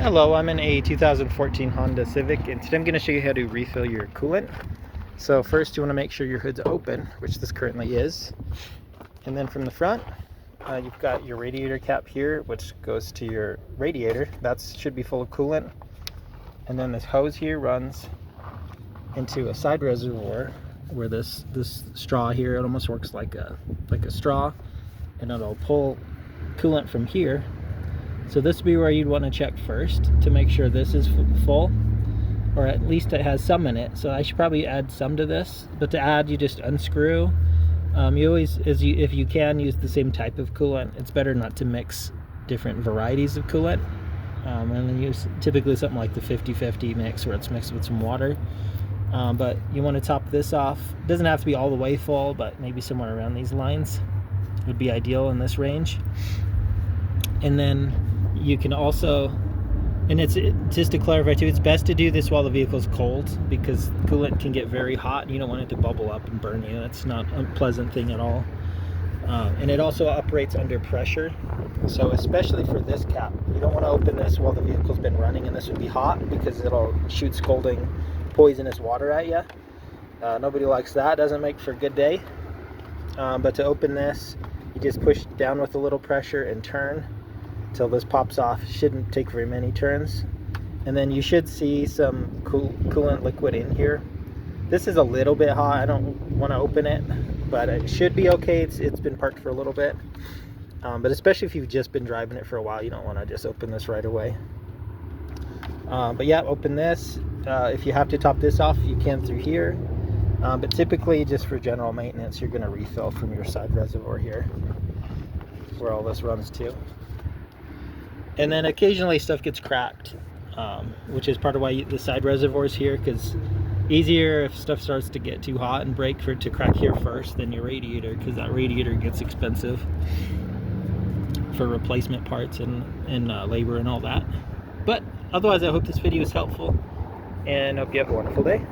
Hello, I'm in a 2014 Honda Civic, and today I'm going to show you how to refill your coolant. So first you want to make sure your hood's open, which this currently is. And then from the front, you've got your radiator cap here, which goes to your radiator. That should be full of coolant. And then this hose here runs into a side reservoir where this straw here, it almost works like a straw, and it'll pull coolant from here. So this would be where you'd want to check first to make sure this is full, or at least it has some in it. So I should probably add some to this, but to add, you just unscrew. You always, if you can, use the same type of coolant. It's better not to mix different varieties of coolant, and then use typically something like the 50-50 mix where it's mixed with some water. But you want to top this off. It doesn't have to be all the way full, but maybe somewhere around these lines would be ideal in this range. And then you can also, and it's just to clarify too, it's best to do this while the vehicle's cold, because coolant can get very hot and you don't want it to bubble up and burn you. That's not a pleasant thing at all. And it also operates under pressure, so especially for this cap, you don't want to open this while the vehicle's been running, and this would be hot because it'll shoot scalding poisonous water at you. Nobody likes that. Doesn't make for a good day. But to open this, you just push down with a little pressure and turn until this pops off. Shouldn't take very many turns, and then you should see some coolant liquid in here. This is a little bit hot. I don't want to open it, but it should be okay. It's been parked for a little bit, but especially if you've just been driving it for a while, you don't want to just open this right away. But yeah, open this. If you have to top this off, you can through here, but typically just for general maintenance, you're going to refill from your side reservoir here, where all this runs to. And then occasionally stuff gets cracked, which is part of why the side reservoir is here, because easier if stuff starts to get too hot and break for it to crack here first than your radiator, because that radiator gets expensive for replacement parts and labor and all that. But otherwise, I hope this video is helpful, and hope you have a wonderful day.